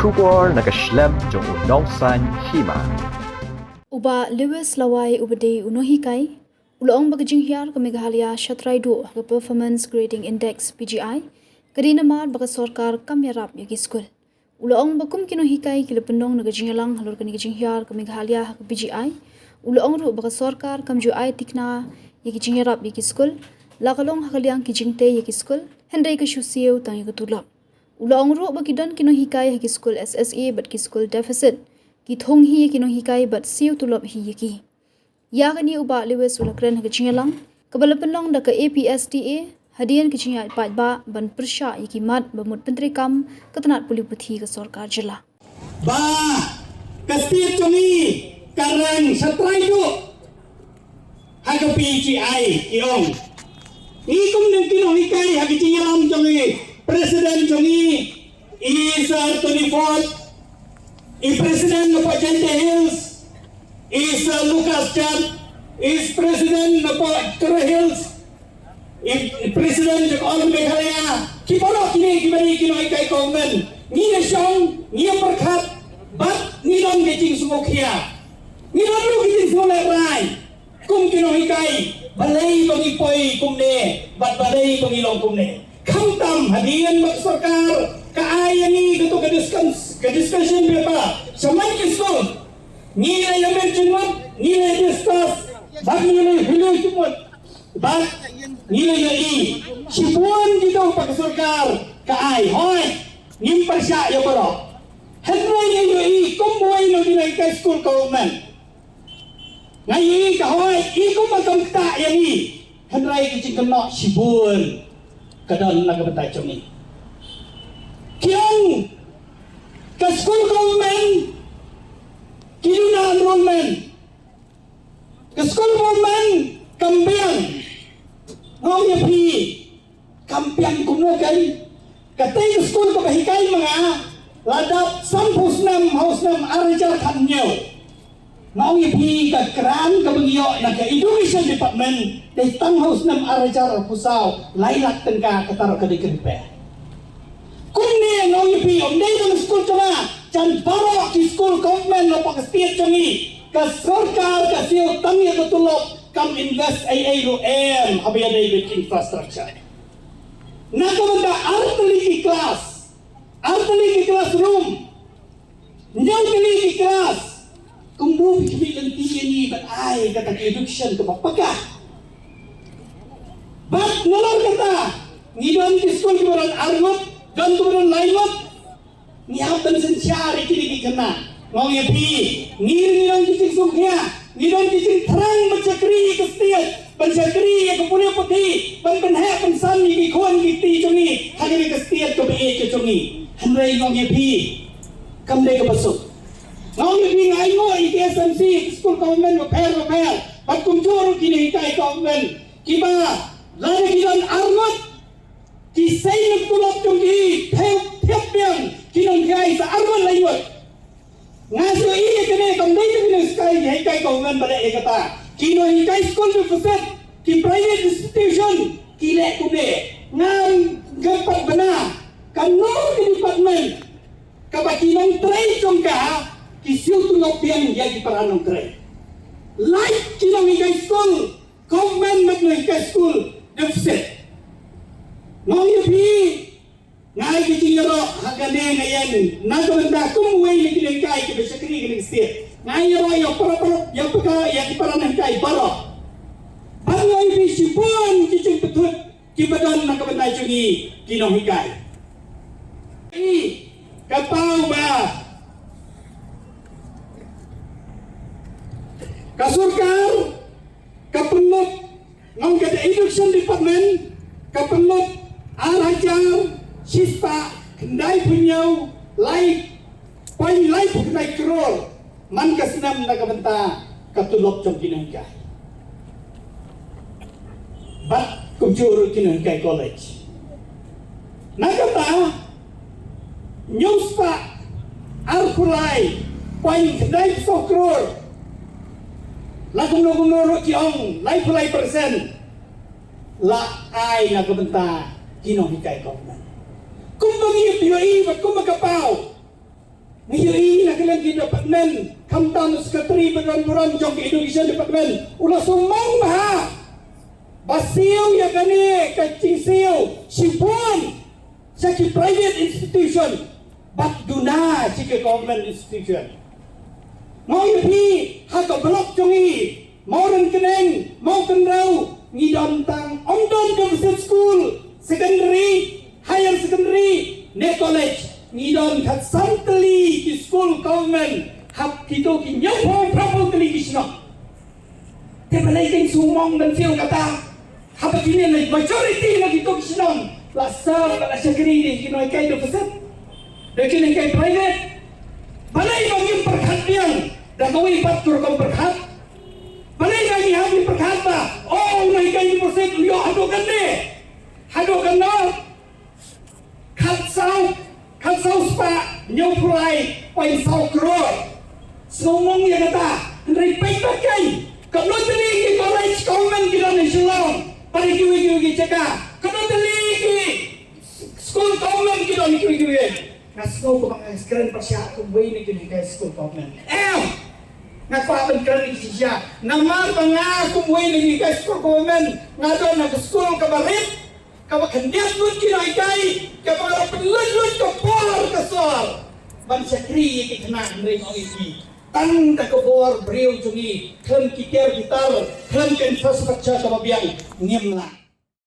Shubor nakashlem jong unong san hima. Uba Lewis Lawai ubade unohikai ulong bagajing hiar ke Meghalaya Shatraidu ke Performance Grading Index PGI kadina mar baga sorkar kam yarap yagi skul ulong bakum kinohikai kila pendong nagajing lang halur ke nagajing hiar ke Meghalaya ke PGI ulong ru baga sorkar kam ju ai tikna yagi jing yarap yagi skul lakalong hakaliang kijingte yagi skul hendai ke syusiu tang yagi tulap ulong ru bagidan kinohikai yagi skul SSA bat ki skul deficit ki thong hi ki no hikai bat siu tulop hi yaki ya gani uba lewes ulakren ha chingalang kabalapan long da ka APSTA hadian ki chinga pat ba ban persha yaki mat bamut pentri kam katanat puli puthi ka sarkar jila ba kastir chungi karang Shatraidu haga PGI kiong ikum nang kino hikai hagi chingalang chungi president chungi is 24th President of Agente Hills is Lucas Chan, is President of Kura Hills, President of all Meghalaya. Kipano kini ikai komen. Ni nasyong, ni perkat, bat ni dong gecing sumokia. Ni dong lu gecing sumolerai. Kum kino ikai, balai bangi poi kumne, bat balai bangi long kumne. Kamtam hadian mak sarkar. Kaayani gitu ke discussion berapa? Semuanya kisah. Nilai yang berjumlah, nilai discuss, bag nilai hilang cuma, bag nilai yang sibuan gitu pak sarkar. Kaay, hoy, nimpar siya ya bro. Henry yang kumboy no dinai ke school kauman. Ngayi kahoy, ikum makam tak yang Henry kecik kena sibuan. Kadang nak bertai cumi. Kiang ke school government kiduna enrollment ke school government kampiang ngau ya pi kampiang kuno kan katay school ko bahikai mga ladap sampusnam hausnam arjar kanyo ngau ya pi ka kran ka bangyo na ka education department day tang hausnam arjar pusau lailak tengka kataro ka dikenpe Kumni ngau yipi omdai dong school cuma can baro ki school government lo pak state changi ka sarkar ka siu tangi ka tulop kam invest AA lo habaya dai with infrastructure nakamanda artli ki classroom nyau ki class kumbu ki lanti ni bat ai kata education ka papaka bat ngalor kata ngidon ki school ki baran arngot dan turun lainat niatan sencari kini kena mau ya pi nirang kicing sungkia nirang kicing terang mencakri kestiat pencakri yang kepunya putih penpenhek pensan yang kuan kiti cungi hanya kestiat kebie cungi henry mau ya pi kamde ke besuk mau ya pi ngaino ITSMC school government repair patkum juru kini hikai government kiba lari kidan arnot kisay nagtulog yung piyap-piyang kinangkay sa arman layot. Nga so iya kini, kamday yung kinangkay, hikay kaungan bala ikata. Kino hikay school deficit, ki private institution, kile kubi. Nga gapat bana, kanong department, kabakinong tray chong ka, kisiw tulog piyang yagi paranong tray. Like kinong hikay school, government mag-hikay school deficit. Mau yupi ngai kicingero hagane ngayen naganda kumway ni kilengkai ke besakri ke state ngai yo yo para yang peka yang diparanang kai baro bangoy bi sipon kicing betut kibadan nakabantay chungi kinong hikai kapau ba kasurkar kapenut ngong kada education department kapenut arajar sista kendai punyau live poin live kendai kerol man kasinam nakabenta katulok jong kinangkai bat kumjur kinangkai college nakata nyuspa arkulai poin kendai sokrol lakum kiong live kulai persen la ai nakabenta kinong hikai government. Kung mangyayari, ba't kung magkapaw? department kamtan sekretari beran jong education department ulah sumong bah basiu ya kani kacing siu sipun saki private institution but duna siki government institution mau yepi haka blok jongi mau ren keneng mau kenrau ngidon tang omdon government school secondary higher secondary ne college ngidon kat santali ki school government hap kito ki nyapong prapo kali kisno te balai keng sumong dan siu kata hap kini na majority na kito kisno la sab la sekri ni kino kai do peset de kini kai private balai bagi perhatian dan kau patur kau berkat balai bagi hati berkata oh nai kai persen yo hado kande kan sau spa nyopulai pai sau kror sumong ya kata ndai pai pakai kalau tadi ki college government kita nasional pari kiwi ceka kalau tadi ki school government kita kiwi ngasko ko bang skren pasya ko buhay ni kini kay school government ngakwaban keren ni siya namar banga ko buhay ni kay school government ngado na school kabarit kabakandias lut kinay kay kabakandias ko por kasor ban sakri ki kana ndre mo iki tan ka ko bor breu jungi khem ki ker gitar khem ken infrastructure ka babiang ngimla